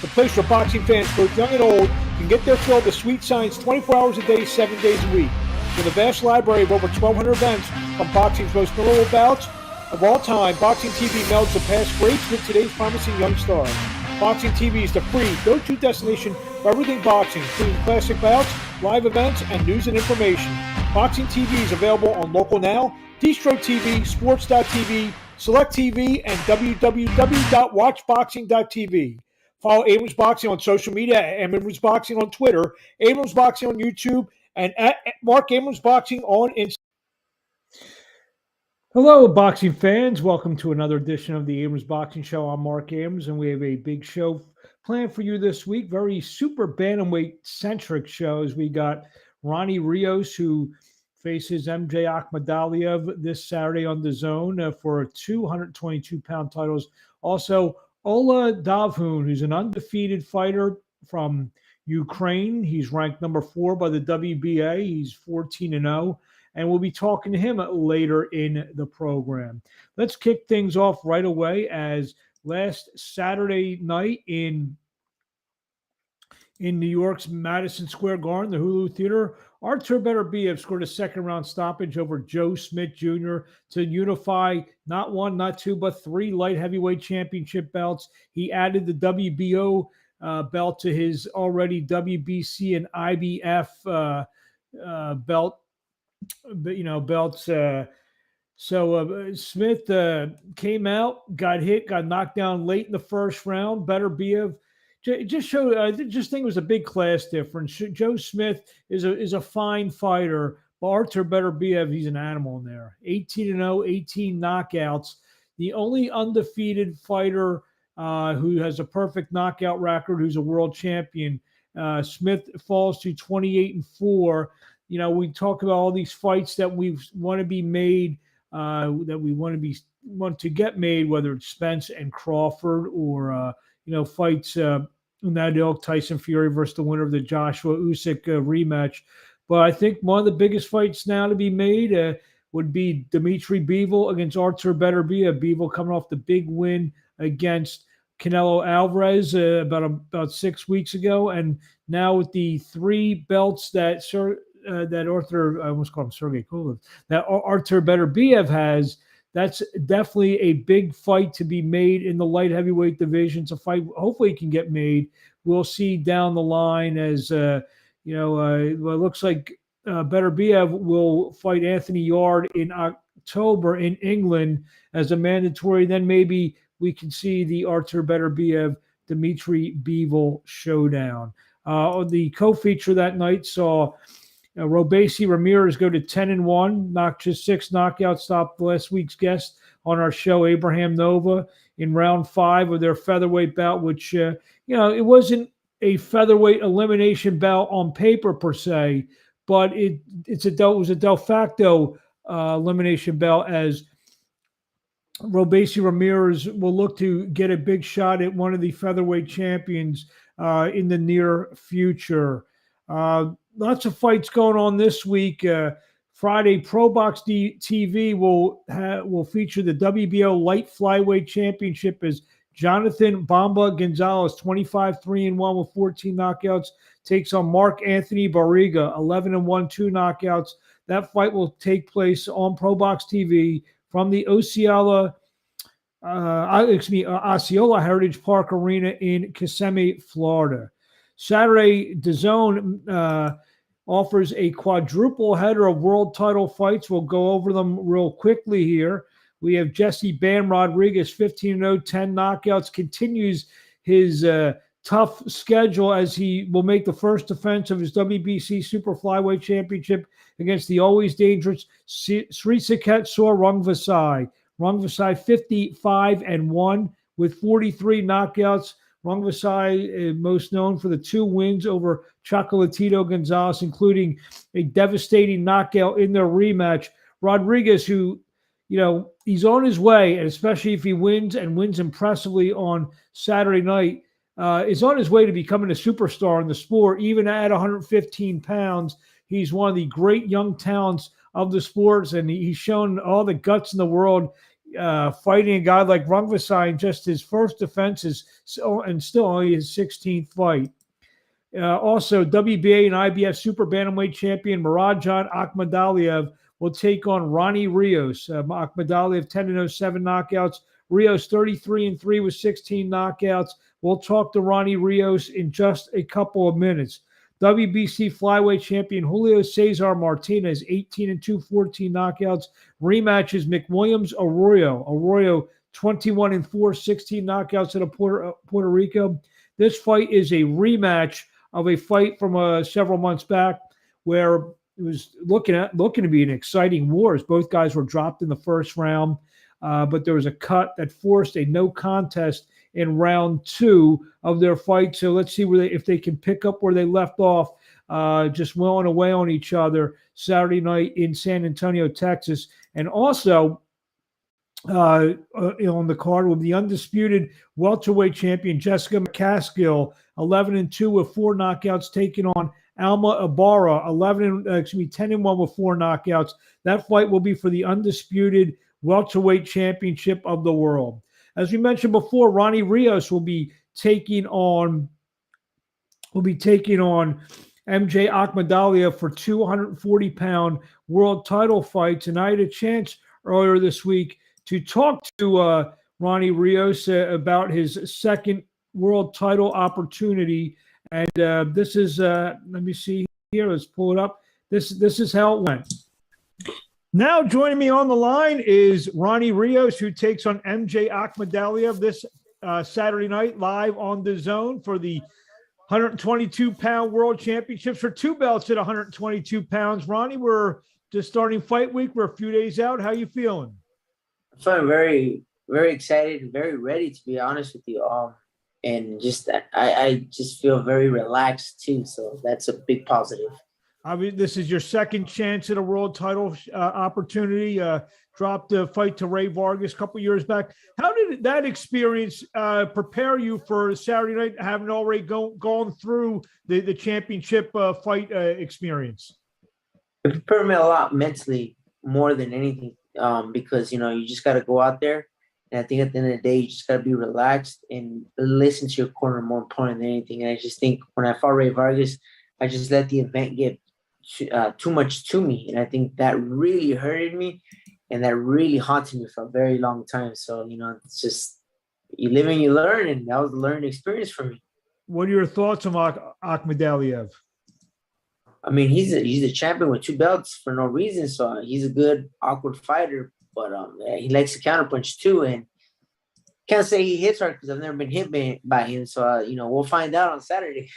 the place where boxing fans, both young and old, can get their fill of the sweet science 24 hours a day, 7 days a week. With a vast library of over 1,200 events from boxing's most memorable bouts of all time, Boxing TV melds the past greats with today's promising young stars. Boxing TV is the free go-to destination for everything boxing, including classic bouts, live events, and news and information. Boxing TV is available on Local Now, Distro TV, Sports.tv, Select TV, and www.watchboxing.tv. Follow Abrams Boxing on social media at Abrams Boxing on Twitter, Abrams Boxing on YouTube, and at Marc Abrams Boxing on Instagram. Hello, boxing fans. Welcome to another edition of the Abrams Boxing Show. I'm Marc Abrams, and we have a big show planned for you this week. Very super bantamweight-centric shows. We got Ronny Rios, who faces MJ Akhmadaliev this Saturday on DAZN for 222-pound titles. Also, Oleh Dovhun, who's an undefeated fighter from Ukraine. He's ranked number 4 by the WBA. He's 14-0. And we'll be talking to him later in the program. Let's kick things off right away, as last Saturday night in New York's Madison Square Garden, the Hulu Theater, Artur Beterbiev scored a second-round stoppage over Joe Smith Jr. to unify not one, not two, but 3 light heavyweight championship belts. He added the WBO belt to his already WBC and IBF belts. Smith came out, got hit, got knocked down late in the first round. Beterbiev just showed. I just think it was a big class difference. Joe Smith is a fine fighter, but Artur Beterbiev, he's an animal in there. 18-0, 18 knockouts. The only undefeated fighter who has a perfect knockout record, who's a world champion. Smith falls to 28-4. You know, we talk about all these fights that we want to be made, that we want to get made, whether it's Spence and Crawford or fights in that ilk, Tyson Fury versus the winner of the Joshua Usyk rematch. But I think one of the biggest fights now to be made would be Dimitri Bivol against Artur Beterbiev. Bivol coming off the big win against Canelo Alvarez about 6 weeks ago, and now with the 3 belts that Artur Beterbiev has, that's definitely a big fight to be made in the light heavyweight division. It's a fight hopefully can get made. We'll see down the line as it looks like Beterbiev will fight Anthony Yarde in October in England as a mandatory. Then maybe we can see the Artur Beterbiev Dimitri Bivol showdown. The co-feature that night saw Robeisy Ramirez go to 10-1, knocked just 6 knockouts, stopped last week's guest on our show, Abraham Nova, in round 5 of their featherweight bout, which, it wasn't a featherweight elimination bout on paper per se, but it was a de facto elimination bout, as Robeisy Ramirez will look to get a big shot at one of the featherweight champions in the near future. Lots of fights going on this week. Friday, ProBox TV will feature the WBO Light Flyweight Championship as Jonathan Bamba Gonzalez, 25-3-1 with 14 knockouts, takes on Marc Anthony Barriga, 11-1, 2 knockouts. That fight will take place on ProBox TV from the Osceola Heritage Park Arena in Kissimmee, Florida. Saturday, DAZN offers a quadruple header of world title fights. We'll go over them real quickly here. We have Jesse Bam Rodriguez, 15-0, 10 knockouts, continues his tough schedule as he will make the first defense of his WBC Super Flyweight Championship against the always dangerous Srisaket Sor Rungvisai. Rungvisai 55-1 with 43 knockouts. Rungvisai most known for the 2 wins over Chocolatito Gonzalez, including a devastating knockout in their rematch. Rodriguez, who, he's on his way, and especially if he wins and wins impressively on Saturday night, is on his way to becoming a superstar in the sport. Even at 115 pounds, he's one of the great young talents of the sports, and he's shown all the guts in the world. fighting a guy like Rungvisai in just his first defense and still only his 16th fight. Also, WBA and IBF Super Bantamweight champion Murodjon Akhmadaliev will take on Ronny Rios. Akhmadaliev 10-0, 7 knockouts. Rios 33-3 with 16 knockouts. We'll talk to Ronny Rios in just a couple of minutes. WBC flyweight champion Julio Cesar Martinez 18-2, 14 knockouts. Rematches McWilliams Arroyo. Arroyo 21-4, 16 knockouts out of Puerto Rico. This fight is a rematch of a fight from several months back where it was looking to be an exciting war as both guys were dropped in the first round, but there was a cut that forced a no contest in round 2 of their fight. So let's see if they can pick up where they left off, just willing away on each other Saturday night in San Antonio, Texas. And also on the card will be the undisputed welterweight champion Jessica McCaskill, 11-2 with 4 knockouts, taking on Alma Ibarra, 10-1 with 4 knockouts. That fight will be for the undisputed welterweight championship of the world. As we mentioned before, Ronny Rios will be taking on MJ Akhmadaliev for 240-pound world title fights. And I had a chance earlier this week to talk to Ronny Rios about his second world title opportunity. And this is, let me see here. Let's pull it up. This is how it went. Now joining me on the line is Ronny Rios, who takes on MJ Akhmadaliev this Saturday night live on DAZN for the 122-pound world championships for 2 belts at 122 pounds. Ronny, we're just starting fight week. We're a few days out. How you feeling? I'm feeling very, very excited and very ready, to be honest with you. And just I just feel very relaxed too. So that's a big positive. I mean, this is your second chance at a world title opportunity. Dropped a fight to Ray Vargas a couple years back. How did that experience prepare you for Saturday night, having already gone through the championship fight experience? It prepared me a lot mentally, more than anything, because, you just got to go out there. And I think at the end of the day, you just got to be relaxed and listen to your corner more important than anything. And I just think when I fought Ray Vargas, I just let the event get too much to me. And I think that really hurted me and that really haunted me for a very long time. So, it's just you live and you learn. And that was a learning experience for me. What are your thoughts on Akhmadaliev? I mean, he's a champion with 2 belts for no reason. So he's a good, awkward fighter. But he likes to counterpunch too. And can't say he hits hard because I've never been hit by him. So, we'll find out on Saturday.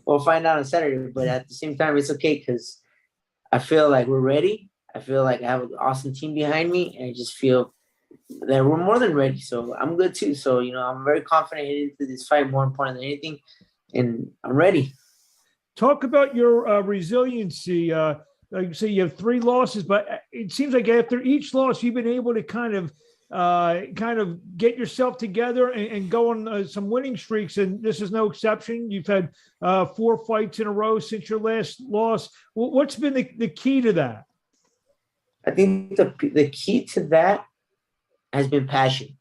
We'll find out on Saturday. But at the same time, it's okay because I feel like we're ready. I feel like I have an awesome team behind me. And I just feel that we're more than ready. So I'm good too. So, I'm very confident into this fight, more important than anything. And I'm ready. Talk about your resiliency. Like you say, you have 3 losses, but it seems like after each loss, you've been able to kind of get yourself together and go on some winning streaks. And this is no exception. You've had 4 fights in a row since your last loss. What's been the key to that? I think the key to that has been passion,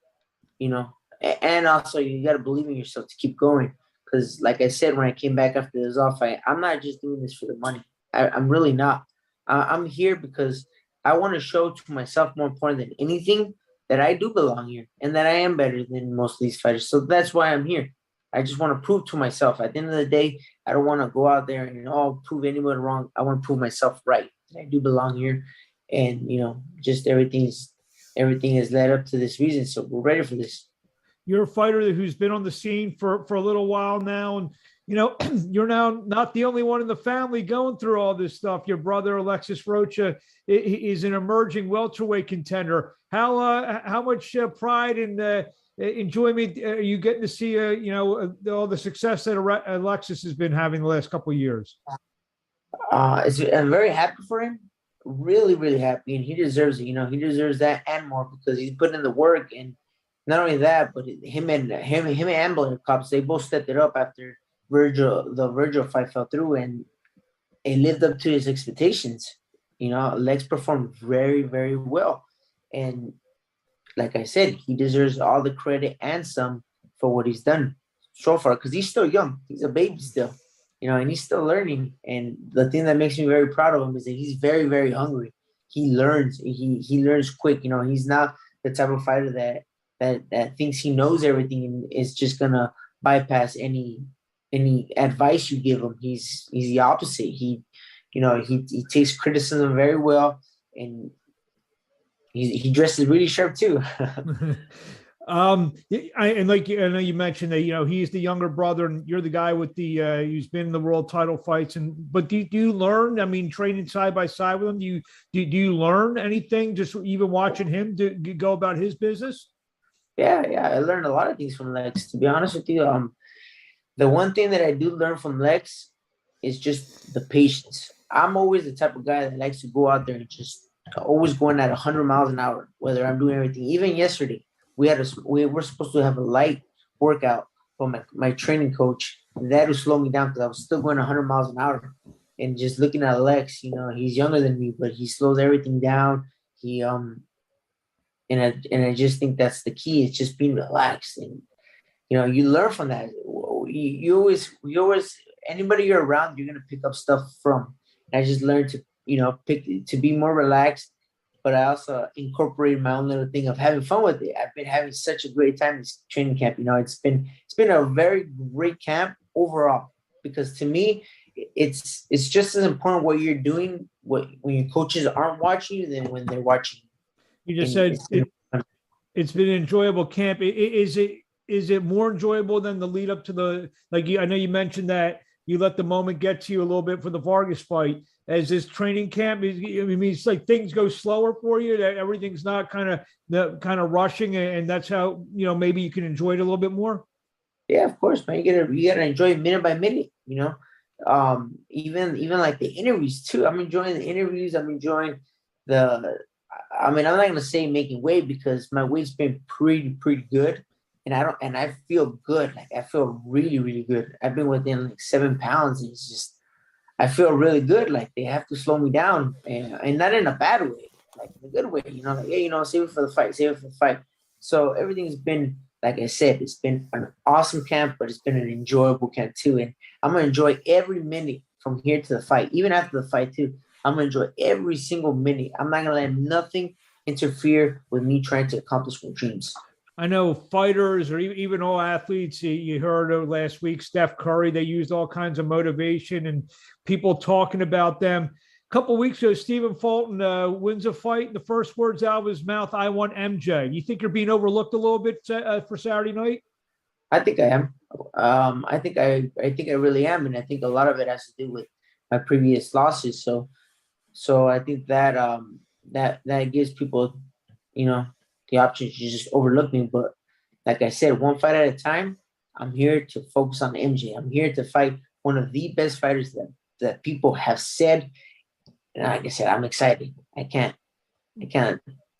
and also you got to believe in yourself to keep going. Because like I said, when I came back after the Zal fight, I'm not just doing this for the money. I'm really not. I'm here because I want to show to myself, more important than anything, that I do belong here and that I am better than most of these fighters. So that's why I'm here. I just want to prove to myself. At the end of the day, I don't want to go out there and prove anyone wrong. I want to prove myself right. I do belong here, and just everything is led up to this reason. So we're ready for this. You're a fighter who's been on the scene for a little while now, and you're now not the only one in the family going through all this stuff. Your brother, Alexis Rocha, is an emerging welterweight contender. How much pride and enjoyment are you getting to see, all the success that Alexis has been having the last couple of years? I'm very happy for him. Really, really happy. And he deserves it. He deserves that and more because he's putting in the work. And not only that, but him and Blair Cops, they both stepped it up after the Virgil fight fell through, and it lived up to his expectations. Lex performed very, very well. And like I said, he deserves all the credit and some for what he's done so far, because he's still young. He's a baby still, and he's still learning. And the thing that makes me very proud of him is that he's very, very hungry. He learns. He learns quick. He's not the type of fighter that thinks he knows everything and is just gonna bypass any advice you give him. He's the opposite. He takes criticism very well, and he dresses really sharp too. I know you mentioned that he's the younger brother and you're the guy with the who's been in the world title fights. But do you learn? I mean, training side by side with him, do you learn anything just even watching him go about his business? Yeah, I learned a lot of things from Lex. To be honest with you, the one thing that I do learn from Lex is just the patience. I'm always the type of guy that likes to go out there and just always going at 100 miles an hour, whether I'm doing everything. Even yesterday, we were supposed to have a light workout from my training coach. And that would slow me down because I was still going 100 miles an hour. And just looking at Lex, he's younger than me, but he slows everything down. And I just think that's the key. It's just being relaxed, and you learn from that. You always anybody you're around, you're gonna pick up stuff from. And I just learned to be more relaxed, but I also incorporated my own little thing of having fun with it. I've been having such a great time this training camp. It's been a very great camp overall, because to me, it's just as important what you're doing when your coaches aren't watching you than when they're watching you. You just said it's been an enjoyable camp. Is it more enjoyable than the lead up to the, I know you mentioned that you let the moment get to you a little bit for the Vargas fight. As this training camp, it's like things go slower for you, that everything's not kind of rushing, and that's how maybe you can enjoy it a little bit more. Yeah, of course, man. You gotta enjoy minute by minute. Even like the interviews too. I'm enjoying the interviews. I'm enjoying I'm not gonna say making weight, because my weight's been pretty good, and I feel good. Like, I feel really, really good. I've been within like 7 pounds, and it's just, I feel really good. Like, they have to slow me down, and not in a bad way, like in a good way. Like, yeah, save it for the fight. So everything's been, like I said, it's been an awesome camp, but it's been an enjoyable camp too. And I'm gonna enjoy every minute from here to the fight, even after the fight too. I'm gonna enjoy every single minute. I'm not gonna let nothing interfere with me trying to accomplish my dreams. I know fighters, or even all athletes, you heard last week, Steph Curry, they used all kinds of motivation and people talking about them. A couple of weeks ago, Stephen Fulton wins a fight, and the first words out of his mouth, "I want MJ." You think you're being overlooked a little bit for Saturday night? I think I am. I think I really am, and I think a lot of it has to do with my previous losses. So I think that that gives people, the option to just overlook me. But like I said, one fight at a time. I'm here to focus on MJ. I'm here to fight one of the best fighters that people have said. And like I said, I'm excited. I can't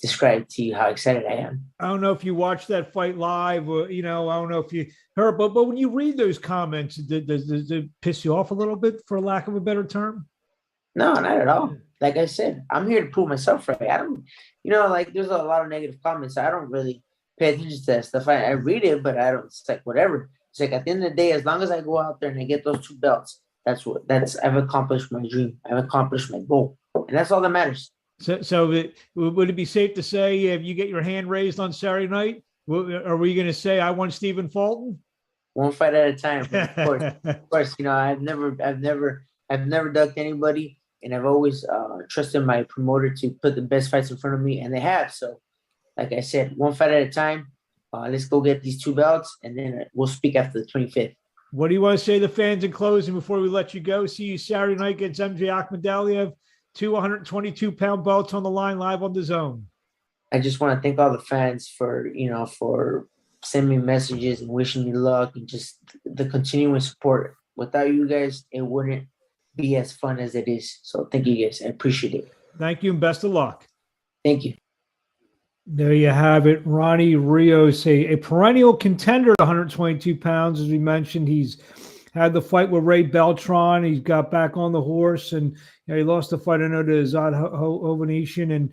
describe to you how excited I am. I don't know if you watched that fight live, or, I don't know if you heard, but when you read those comments, does it piss you off a little bit, for lack of a better term? No, not at all. Like I said, I'm here to prove myself right. I don't, there's a lot of negative comments. I don't really pay attention to that stuff. I read it, but I don't, it's like whatever. It's like, at the end of the day, as long as I go out there and I get those 2 belts, I've accomplished my dream. I've accomplished my goal. And that's all that matters. So would it be safe to say, if you get your hand raised on Saturday night, are we going to say, "I want Stephen Fulton"? One fight at a time. Of course, I've never ducked anybody, and I've always trusted my promoter to put the best fights in front of me, and they have. So, like I said, one fight at a time. Let's go get these 2 belts, and then we'll speak after the 25th. What do you want to say to the fans in closing before we let you go? See you Saturday night against MJ Akhmadaliev. 222-pound belts on the line, live on DAZN. I just want to thank all the fans for sending me messages and wishing me luck, and just the continuing support. Without you guys, it wouldn't be as fun as it is. So thank you guys. I appreciate it. Thank you, and best of luck. Thank you. There you have it. Ronny Rios, a perennial contender at 122 pounds. As we mentioned, he's had the fight with Ray Beltran. He got back on the horse, and he lost the fight, I know, to Azad Hovhannisyan, and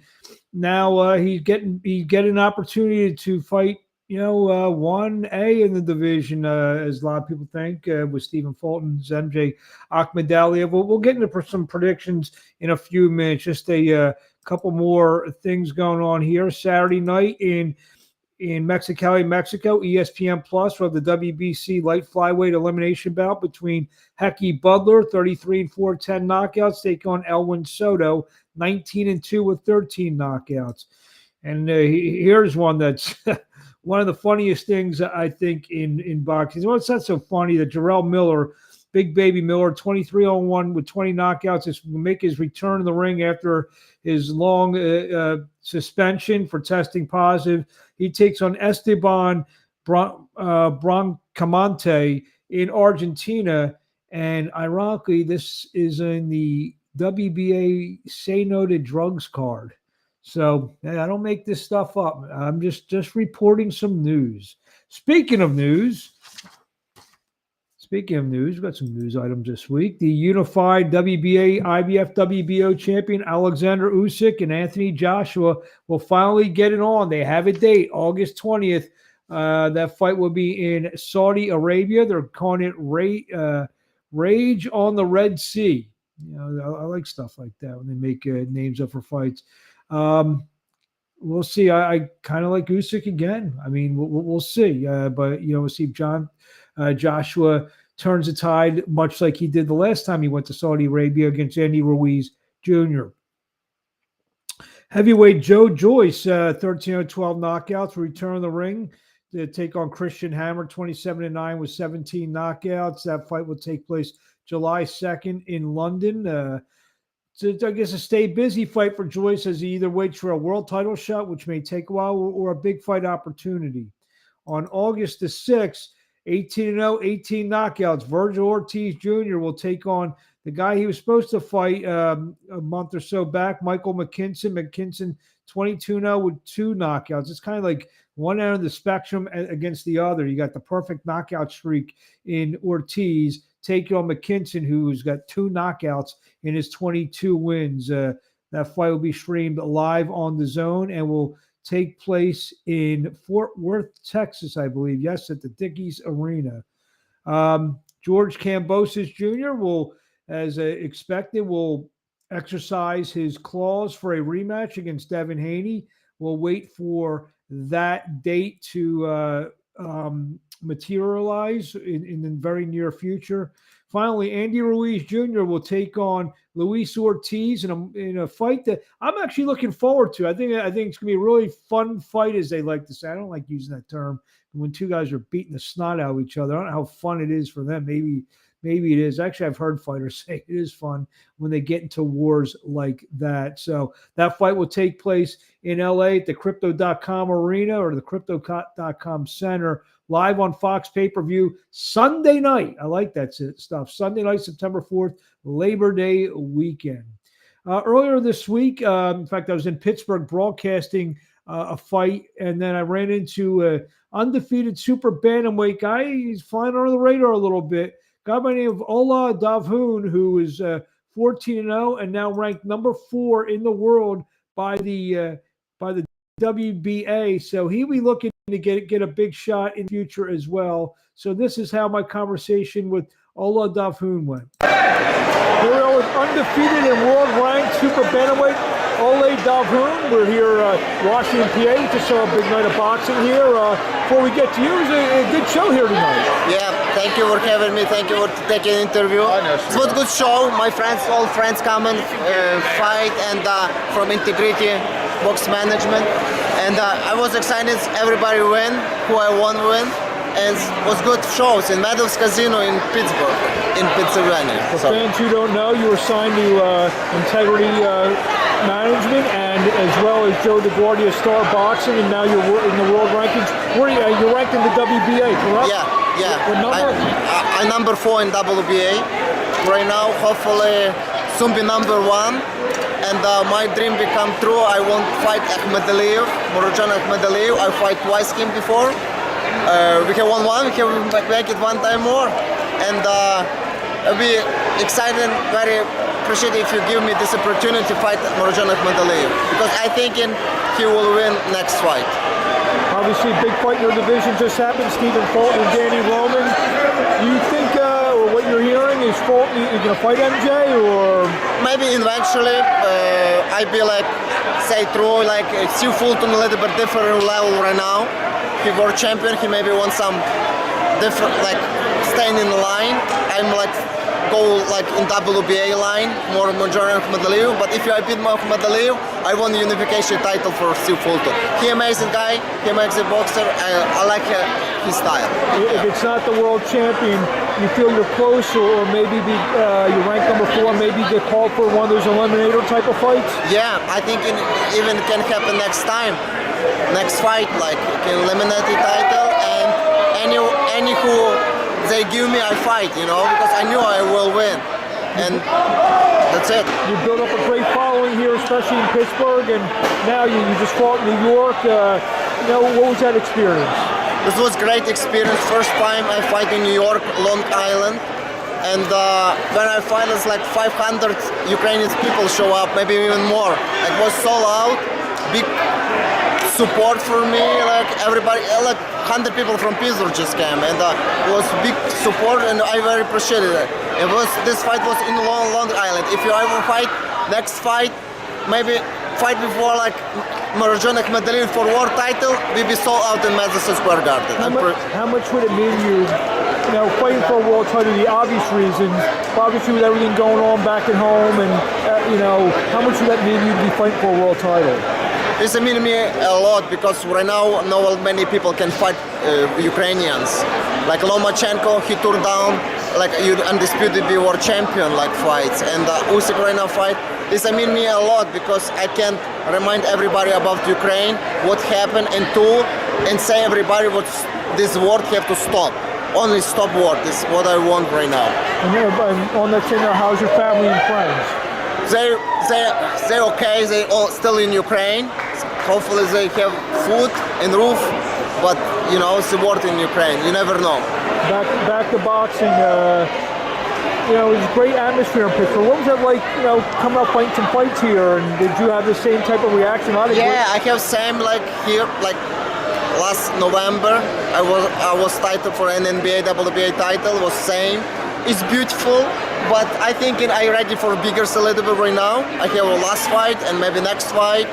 now he's getting an opportunity to fight 1A in the division, as a lot of people think, with Stephen Fulton's MJ Akhmadaliev. We'll get into some predictions in a few minutes. Just a couple more things going on here. Saturday night in Mexicali, Mexico, ESPN Plus, we have the WBC light flyweight elimination bout between Hecky Butler, 33-4, 10 knockouts, take on Elwin Soto, 19-2 with 13 knockouts. And here's one that's one of the funniest things, I think, in boxing. Well, it's not so funny that Jarrell Miller, Big Baby Miller, 23-1 with 20 knockouts, is going to make his return to the ring after his long suspension for testing positive. He takes on Esteban Brancamante in Argentina. And ironically, this is in the WBA Say No to Drugs card. So I don't make this stuff up. I'm just reporting some news. Speaking of news, we've got some news items this week. The unified WBA IBF WBO champion Alexander Usyk and Anthony Joshua will finally get it on. They have a date, August 20th. That fight will be in Saudi Arabia. They're calling it Rage on the Red Sea. I like stuff like that when they make names up for fights. We'll see. I kind of like Usyk again. I mean, we'll see. But we'll see if Joshua turns the tide, much like he did the last time he went to Saudi Arabia against Andy Ruiz Jr. Heavyweight Joe Joyce, 13-12 knockouts, return to the ring to take on Christian Hammer, 27-9 with 17 knockouts. That fight will take place July 2nd in London. So I guess a stay busy fight for Joyce as he either waits for a world title shot, which may take a while, or a big fight opportunity. On August the 6th, 18-0, 18 knockouts, Virgil Ortiz Jr. will take on the guy he was supposed to fight a month or so back, Michael McKinson. McKinson, 22-0 with 2 knockouts. It's kind of like one end of the spectrum against the other. You got the perfect knockout streak in Ortiz, taking on McKinson, who's got 2 knockouts in his 22 wins. That fight will be streamed live on the DAZN and will take place in Fort Worth, Texas, I believe. Yes, at the Dickies Arena. George Kambosos Jr. will, as expected, will exercise his clause for a rematch against Devin Haney. We'll wait for that date to materialize in the very near future. Finally, Andy Ruiz Jr. will take on Luis Ortiz in a fight that I'm actually looking forward to. I think it's going to be a really fun fight, as they like to say. I don't like using that term when two guys are beating the snot out of each other. I don't know how fun it is for them. Maybe it is. Actually, I've heard fighters say it is fun when they get into wars like that. So that fight will take place in LA at the Crypto.com Arena or the Crypto.com Center, live on Fox pay-per-view Sunday night. I like that stuff. Sunday night, September 4th, Labor Day weekend. Earlier this week, in fact, I was in Pittsburgh broadcasting a fight, and then I ran into an undefeated super bantamweight guy. He's flying under the radar a little bit. Guy by the name of Oleh Dovhun, who is 14-0 and now ranked number 4 in the world by the WBA. So he'll be looking to get a big shot in the future as well. So this is how my conversation with Oleh Dovhun went. Here we are with undefeated and world-ranked super bantamweight Oleh Dovhun. We're here Washington, PA. Just saw a big night of boxing here. Before we get to you, it was a good show here tonight. Yeah, thank you for having me. Thank you for taking an interview. It was a good show. My friends, all friends come and fight, and from Integrity Box Management. And I was excited. Everybody win. Who I won win. And it was good shows in Meadows Casino in Pittsburgh, in Pennsylvania. For fans who don't know, you were signed to Integrity Management, and as well as Joe DeGuardia Star Boxing, and now you're in the world rankings. You're ranked in the WBA, correct? Yeah. What number? I'm number 4 in WBA right now. Hopefully, soon be number 1. And my dream become true. I want to fight Akhmadaliev, Murodjon Akhmadaliev. I fight twice him before. We can won one. We can make it one time more. and I'll be excited and very appreciative if you give me this opportunity to fight Murodjon Akhmadaliev, because I think he will win next fight. Obviously, big fight in your division just happened. Stephen Fulton and Danny Roman. Do you think, or what you're hearing, is Fulton going to fight MJ, or maybe eventually? I be like, say true, like see Fulton a little bit different level right now. He world champion. He maybe wants some different, like staying in the line. I'm like go like in WBA line, more Murodjon Akhmadaliev. But if I beat Akhmadaliev, I won the unification title for Steve Fulton. He amazing guy. He amazing boxer. I like his style. If it's not the world champion, you feel you're close, or maybe you rank number 4, maybe get called for one of those eliminator type of fights? Yeah, I think it even can happen next time. Next fight, like you can eliminate the title, and any who they give me, I fight, you know, because I knew I will win, and that's it. You built up a great following here, especially in Pittsburgh, and now you just fought in New York. You know, what was that experience? This was great experience. First time I fight in New York, Long Island, and when I fight, it's like 500 Ukrainian people show up, maybe even more. It was sold out, big support for me, like everybody, like 100 people from Pittsburgh just came, and it was big support, and I very appreciated it. This fight was in Long Island. If you ever fight, next fight, maybe fight before like Murodjon Akhmadaliev for world title, we be sold out in Madison Square Garden. How much would it mean you know, fighting for a world title, the obvious reasons, obviously with everything going on back at home, and you know, how much would that mean you'd be fighting for a world title? This means me a lot, because right now not many people can fight Ukrainians. Like Lomachenko, he turned down like you undisputed world champion like fights, and Usyk right now fight. This means me a lot, because I can remind everybody about Ukraine, what happened, and say everybody what this war have to stop. Only stop war. This is what I want right now. And on that thing, how's your family and friends? They're okay. They all still in Ukraine. Hopefully they have food and roof, but you know, it's the war in Ukraine. You never know. Back to boxing. You know, it's a great atmosphere in Pittsburgh. What was that like? You know, coming up fighting some fights here, and did you have the same type of reaction? Yeah, I have same like here, like last November. I was titled for an NBA WBA title. Was same. It's beautiful, but I think I'm ready for bigger a little bit right now. I have a last fight and maybe next fight.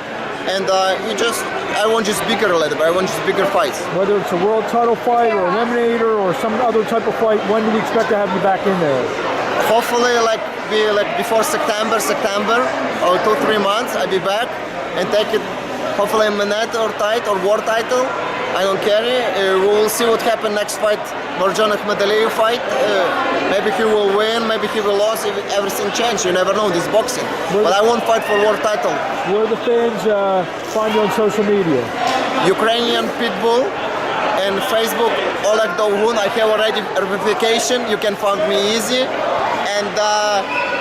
And I want just bigger a little bit. I want just bigger fights. Whether it's a world title fight or eliminator or some other type of fight, when do we expect to have you back in there? Hopefully, be before September, or 2-3 months, I'll be back and take it. Hopefully, a minute or world title. I don't care. We will see what happens next fight. Murodjon Akhmadaliev fight. Maybe he will win. Maybe he will lose. If everything changes, you never know. This boxing. But I won't fight for world title. Where the fans find you on social media? Ukrainian Pitbull and Facebook Oleh Dovhun. I have already verification. You can find me easy. And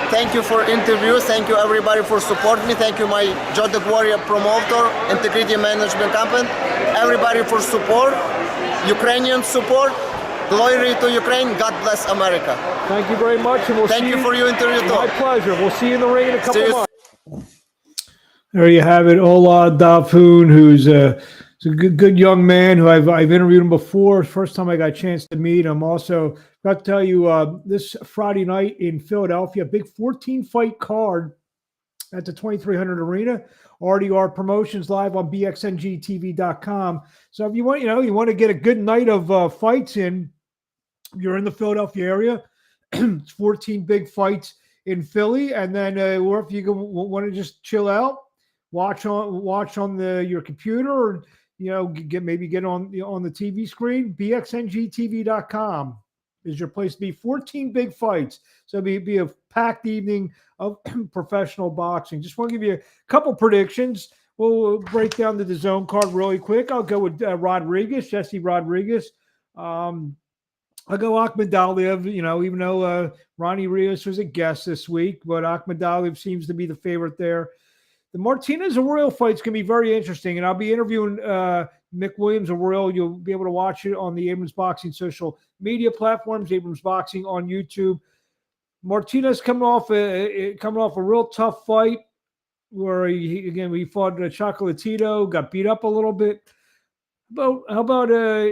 thank you for interviews. Thank you everybody for supporting me. Thank you my Joe the Warrior promoter, Integrity Management Company. Everybody for support. Ukrainian support. Glory to Ukraine. God bless America. Thank you very much, and we'll Thank see you for your interview. My pleasure. We'll see you in the ring in a couple months. There you have it, Oleh Dovhun, who's a good young man who I've interviewed him before. First time I got a chance to meet him. Also, got to tell you, this Friday night in Philadelphia, big 14-fight card at the 2300 Arena. RDR Promotions live on bxngtv.com. So if you want to get a good night of fights in, you're in the Philadelphia area. It's 14 big fights in Philly, and then or if you want to just chill out, watch on your computer, or get on the TV screen. bxngtv.com is your place to be. 14 big fights, so it'll be a packed evening of professional boxing. Just want to give you a couple predictions. We'll break down the DAZN card really quick. I'll go with Jesse Rodriguez. I'll go Akhmadaliev, even though Ronny Rios was a guest this week, but Akhmadaliev seems to be the favorite there. The Martinez Arroyo fight's going to be very interesting, and I'll be interviewing Mick Williams of Royal. You'll be able to watch it on the Abrams Boxing social media platforms, Abrams Boxing on YouTube. Martinez coming off a real tough fight where he fought Chocolatito, got beat up a little bit. But how about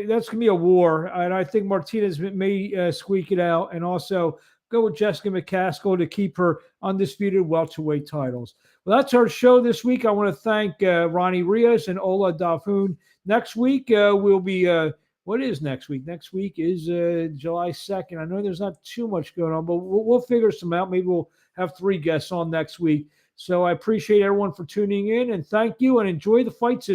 that's gonna be a war, and I think Martinez may squeak it out, and also go with Jessica McCaskill to keep her undisputed welterweight titles. Well, that's our show this week. I want to thank Ronny Rios and Oleh Dovhun. Next week we'll be. What is next week? Next week is July 2nd. I know there's not too much going on, but we'll figure some out. Maybe we'll have 3 guests on next week. So I appreciate everyone for tuning in, and thank you, and enjoy the fights.